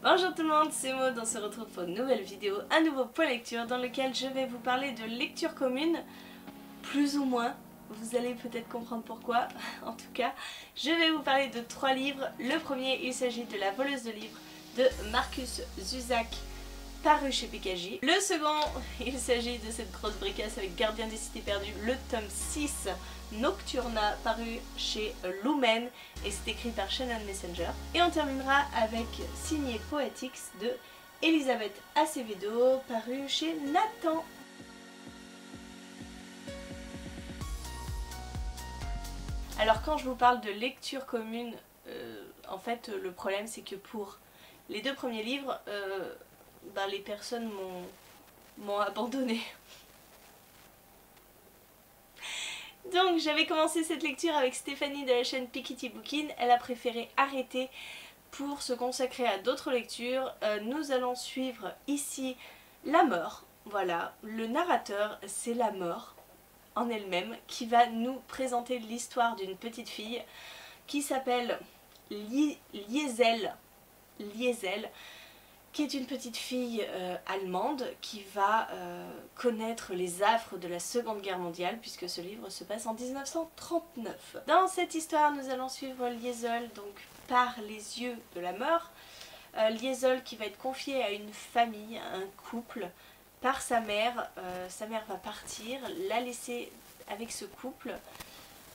Bonjour tout le monde, c'est Maud, on se retrouve pour une nouvelle vidéo, un nouveau point lecture dans lequel je vais vous parler de lecture commune, plus ou moins, vous allez peut-être comprendre pourquoi, en tout cas, je vais vous parler de 3 livres. Le premier, il s'agit de La voleuse de livres de Marcus Zusak, paru chez PKJ. Le second, il s'agit de cette grosse bricasse avec Gardien des cités perdues, le tome 6, Nocturna, paru chez Lumen, et c'est écrit par Shannon Messenger. Et on terminera avec Signé Poetics de Elisabeth Acevedo, paru chez Nathan. Alors quand je vous parle de lecture commune, en fait le problème c'est que pour les 2 premiers livres, les personnes m'ont abandonné. Donc j'avais commencé cette lecture avec Stéphanie de la chaîne Piketty Bookin, elle a préféré arrêter pour se consacrer à d'autres lectures. Nous allons suivre ici la mort, voilà, le narrateur c'est la mort en elle-même qui va nous présenter l'histoire d'une petite fille qui s'appelle Liesel, qui est une petite fille allemande qui va connaître les affres de la Seconde Guerre mondiale, puisque ce livre se passe en 1939. Dans cette histoire, nous allons suivre Liesel, donc par les yeux de la mort. Liesel qui va être confiée à une famille, à un couple, par sa mère. Sa mère va partir, la laisser avec ce couple.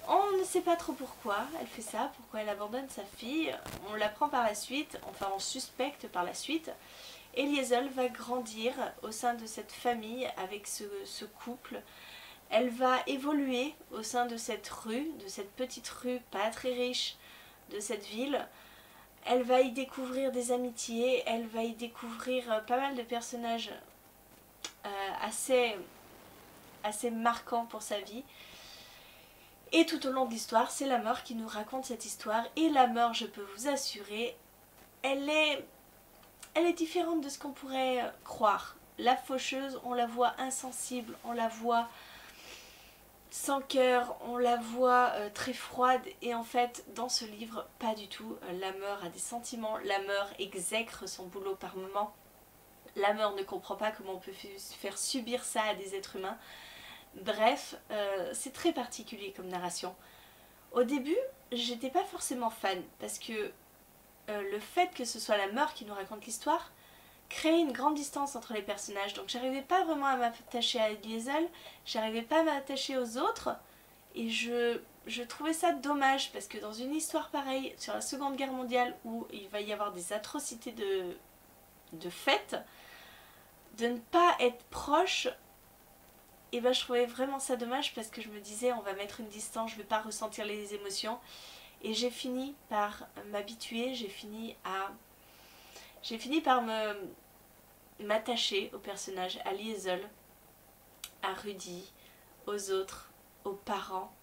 On ne sait pas trop pourquoi elle fait ça, pourquoi elle abandonne sa fille. On l'apprend par la suite, enfin on suspecte par la suite. Et Liesel va grandir au sein de cette famille avec ce couple. Elle va évoluer au sein de cette rue, de cette petite rue pas très riche de cette ville. Elle va y découvrir des amitiés, elle va y découvrir pas mal de personnages assez marquants pour sa vie. Et tout au long de l'histoire, c'est la mort qui nous raconte cette histoire. Et la mort, je peux vous assurer, elle est différente de ce qu'on pourrait croire. La faucheuse, on la voit insensible, on la voit sans cœur, on la voit très froide. Et en fait, dans ce livre, pas du tout. La mort a des sentiments, la mort exècre son boulot par moments. La mort ne comprend pas comment on peut faire subir ça à des êtres humains. Bref, c'est très particulier comme narration. Au début, j'étais pas forcément fan, parce que le fait que ce soit la mort qui nous raconte l'histoire créait une grande distance entre les personnages. Donc j'arrivais pas vraiment à m'attacher à Liesel, j'arrivais pas à m'attacher aux autres, et je trouvais ça dommage, parce que dans une histoire pareille, sur la Seconde Guerre mondiale, où il va y avoir des atrocités de fait, de ne pas être proche, et ben je trouvais vraiment ça dommage, parce que je me disais on va mettre une distance, je vais pas ressentir les émotions. Et j'ai fini par m'habituer, j'ai fini par m'attacher au personnage, à Liesel, à Rudy, aux autres, aux parents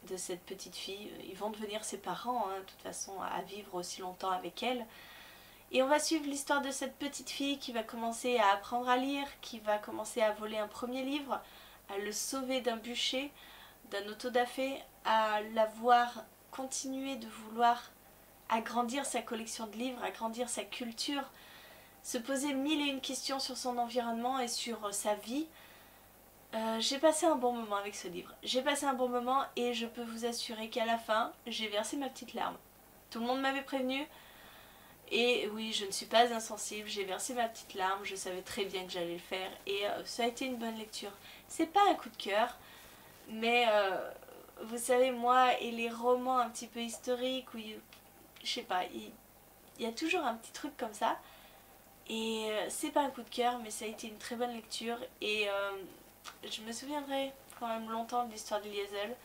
de cette petite fille. Ils vont devenir ses parents, hein, de toute façon, à vivre aussi longtemps avec elle. Et on va suivre l'histoire de cette petite fille qui va commencer à apprendre à lire, qui va commencer à voler un premier livre, à le sauver d'un bûcher, d'un autodafé, à la voir continuer de vouloir agrandir sa collection de livres, agrandir sa culture, se poser 1001 questions sur son environnement et sur sa vie. J'ai passé un bon moment avec ce livre. J'ai passé un bon moment, et je peux vous assurer qu'à la fin, j'ai versé ma petite larme. Tout le monde m'avait prévenu. Et oui, je ne suis pas insensible, j'ai versé ma petite larme, je savais très bien que j'allais le faire, et ça a été une bonne lecture. C'est pas un coup de cœur, mais vous savez, moi et les romans un petit peu historiques, où je sais pas, il y a toujours un petit truc comme ça, et c'est pas un coup de cœur, mais ça a été une très bonne lecture, et je me souviendrai quand même longtemps de l'histoire de Liesel,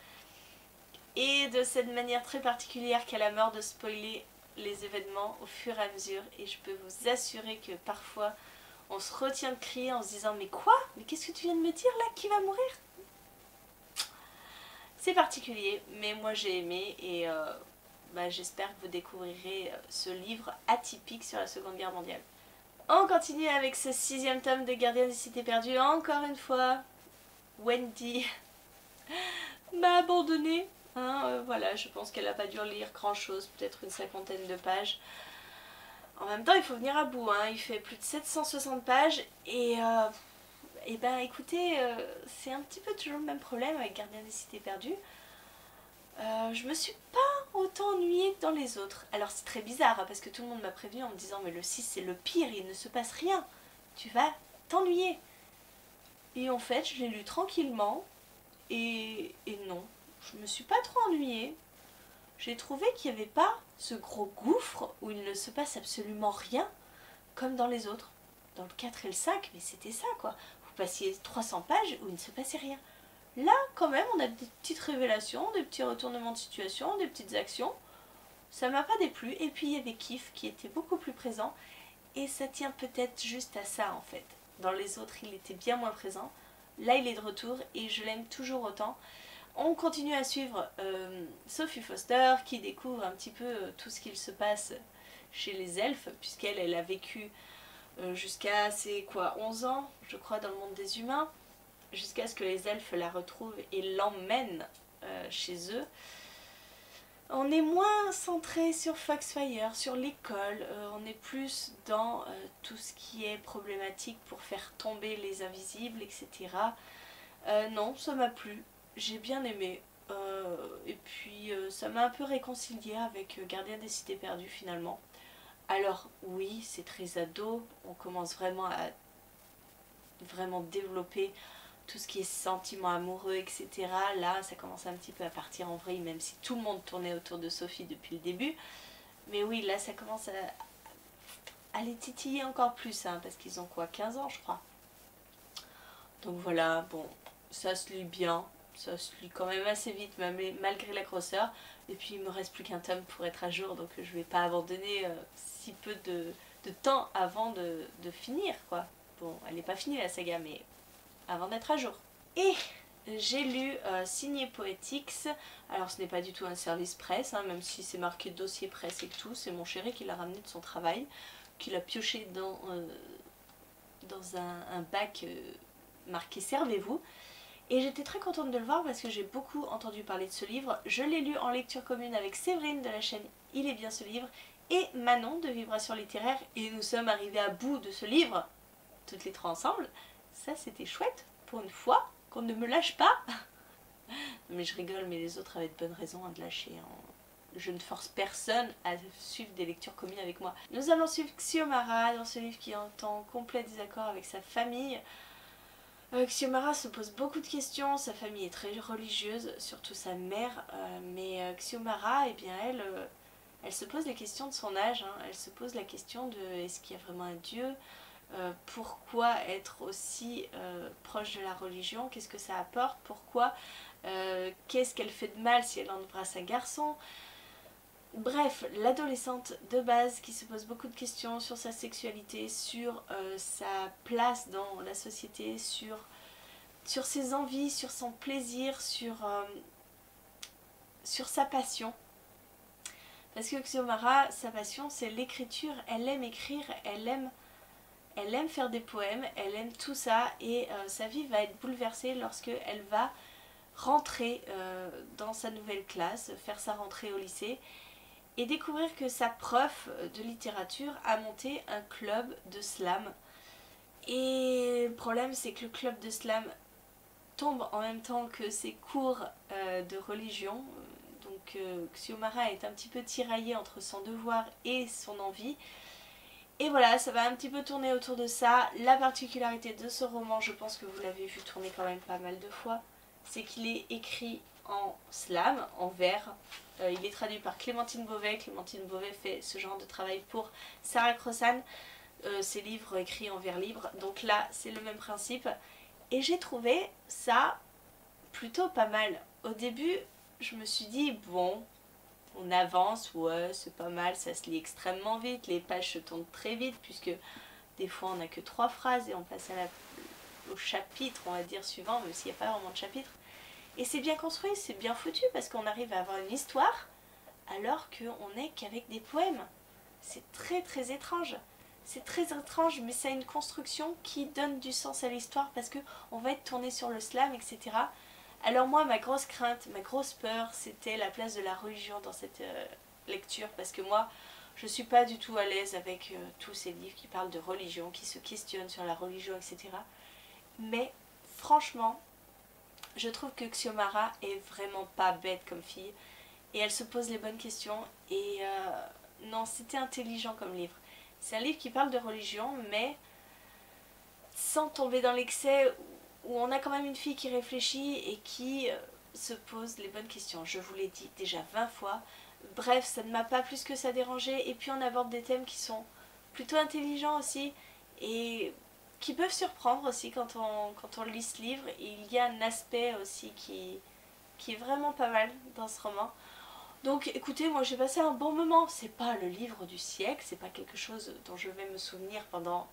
et de cette manière très particulière qu'elle a mort de spoiler les événements au fur et à mesure. Et je peux vous assurer que parfois on se retient de crier en se disant mais quoi? Mais qu'est-ce que tu viens de me dire là? Qui va mourir? C'est particulier, mais moi j'ai aimé, et j'espère que vous découvrirez ce livre atypique sur la Seconde Guerre mondiale. On continue avec ce 6e tome de Gardien des cités perdues. Encore une fois, Wendy m'a abandonnée. Voilà, je pense qu'elle n'a pas dû lire grand chose, peut-être une 50aine de pages. En même temps, il faut venir à bout, hein. Il fait plus de 760 pages et ben écoutez, c'est un petit peu toujours le même problème avec Gardien des Cités Perdues. Je me suis pas autant ennuyée que dans les autres. Alors c'est très bizarre, hein, parce que tout le monde m'a prévenu en me disant mais le 6 c'est le pire, il ne se passe rien. Tu vas t'ennuyer. Et en fait, je l'ai lu tranquillement et non, je me suis pas trop ennuyée. J'ai trouvé qu'il n'y avait pas ce gros gouffre où il ne se passe absolument rien comme dans les autres. Dans le 4 et le 5, mais c'était ça quoi. Vous passiez 300 pages où il ne se passait rien. Là, quand même, on a des petites révélations, des petits retournements de situation, des petites actions. Ça m'a pas déplu. Et puis il y avait Kif qui était beaucoup plus présent. Et ça tient peut-être juste à ça en fait. Dans les autres, il était bien moins présent. Là, il est de retour et je l'aime toujours autant. On continue à suivre Sophie Foster qui découvre un petit peu tout ce qu'il se passe chez les elfes, puisqu'elle a vécu jusqu'à ses 11 ans, je crois, dans le monde des humains, jusqu'à ce que les elfes la retrouvent et l'emmènent chez eux. On est moins centré sur Foxfire, sur l'école, on est plus dans tout ce qui est problématique pour faire tomber les invisibles, etc. Non, ça m'a plu. J'ai bien aimé. Et puis ça m'a un peu réconciliée avec Gardien des Cités Perdues finalement. Alors oui, c'est très ado, on commence vraiment à développer tout ce qui est sentiments amoureux, etc. Là, ça commence un petit peu à partir en vrille, même si tout le monde tournait autour de Sophie depuis le début. Mais oui, là, ça commence à les titiller encore plus, hein, parce qu'ils ont 15 ans, je crois. Donc voilà, bon, ça se lit bien. Ça se lit quand même assez vite, malgré la grosseur. Et puis il me reste plus qu'un tome pour être à jour, donc je vais pas abandonner si peu de temps avant de finir, quoi. Bon, elle n'est pas finie la saga, mais avant d'être à jour. Et j'ai lu Signé Poetics. Alors ce n'est pas du tout un service presse, hein, même si c'est marqué dossier presse et tout. C'est mon chéri qui l'a ramené de son travail, qui l'a pioché dans un bac marqué Servez-vous. Et j'étais très contente de le voir parce que j'ai beaucoup entendu parler de ce livre. Je l'ai lu en lecture commune avec Séverine de la chaîne Il est bien ce livre et Manon de Vibration littéraire. Et nous sommes arrivés à bout de ce livre, toutes les trois ensemble. Ça c'était chouette, pour une fois, qu'on ne me lâche pas. Mais je rigole, mais les autres avaient de bonnes raisons de lâcher. Je ne force personne à suivre des lectures communes avec moi. Nous allons suivre Xiomara dans ce livre qui est en complet désaccord avec sa famille. Xiomara se pose beaucoup de questions, sa famille est très religieuse, surtout sa mère, mais Xiomara, eh bien elle se pose les questions de son âge, hein. Elle se pose la question de est-ce qu'il y a vraiment un Dieu, pourquoi être aussi proche de la religion, qu'est-ce que ça apporte, pourquoi, qu'est-ce qu'elle fait de mal si elle embrasse un garçon. Bref, l'adolescente de base qui se pose beaucoup de questions sur sa sexualité, sur sa place dans la société, sur ses envies, sur son plaisir, sur sa passion. Parce que Xiomara, sa passion, c'est l'écriture. Elle aime écrire, elle aime faire des poèmes, elle aime tout ça. Et sa vie va être bouleversée lorsque elle va rentrer dans sa nouvelle classe, faire sa rentrée au lycée. Et découvrir que sa prof de littérature a monté un club de slam. Et le problème, c'est que le club de slam tombe en même temps que ses cours de religion. Donc Xiomara est un petit peu tiraillée entre son devoir et son envie. Et voilà, ça va un petit peu tourner autour de ça. La particularité de ce roman, je pense que vous l'avez vu tourner quand même pas mal de fois, c'est qu'il est écrit en slam, en vers. Il est traduit par Clémentine Beauvais. Clémentine Beauvais fait ce genre de travail pour Sarah Crossan. Ses livres écrits en vers libre. Donc là, c'est le même principe. Et j'ai trouvé ça plutôt pas mal. Au début, je me suis dit, bon, on avance, ouais, c'est pas mal, ça se lit extrêmement vite. Les pages se tournent très vite, puisque des fois, on n'a que 3 phrases et on passe au chapitre, on va dire, suivant, même s'il n'y a pas vraiment de chapitre. Et c'est bien construit, c'est bien foutu, parce qu'on arrive à avoir une histoire, alors qu'on n'est qu'avec des poèmes. C'est très très étrange. C'est très étrange, mais ça a une construction qui donne du sens à l'histoire, parce qu'on va être tourné sur le slam, etc. Alors moi, ma grosse crainte, ma grosse peur, c'était la place de la religion dans cette lecture, parce que moi, Je suis pas du tout à l'aise avec tous ces livres qui parlent de religion, qui se questionnent sur la religion, etc. Mais franchement, je trouve que Xiomara est vraiment pas bête comme fille. Et elle se pose les bonnes questions. Et non, c'était intelligent comme livre. C'est un livre qui parle de religion, mais sans tomber dans l'excès, où on a quand même une fille qui réfléchit et qui se pose les bonnes questions. Je vous l'ai dit déjà 20 fois. Bref, ça ne m'a pas plus que ça dérangé. Et puis on aborde des thèmes qui sont plutôt intelligents aussi et qui peuvent surprendre aussi quand on lit ce livre. Et il y a un aspect aussi qui est vraiment pas mal dans ce roman. Donc écoutez, moi j'ai passé un bon moment. C'est pas le livre du siècle, c'est pas quelque chose dont je vais me souvenir pendant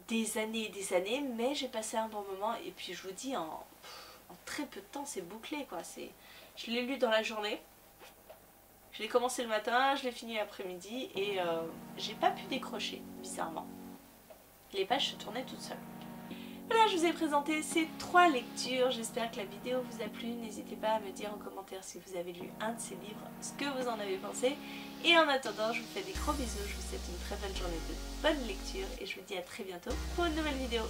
des années et des années, mais j'ai passé un bon moment. Et puis je vous dis, en très peu de temps c'est bouclé quoi. Je l'ai lu dans la journée. Je l'ai commencé le matin, je l'ai fini l'après-midi et j'ai pas pu décrocher, bizarrement. Les pages se tournaient toutes seules. Voilà, je vous ai présenté ces 3 lectures. J'espère que la vidéo vous a plu. N'hésitez pas à me dire en commentaire si vous avez lu un de ces livres, ce que vous en avez pensé. Et en attendant, je vous fais des gros bisous. Je vous souhaite une très belle journée de bonne lecture et je vous dis à très bientôt pour une nouvelle vidéo.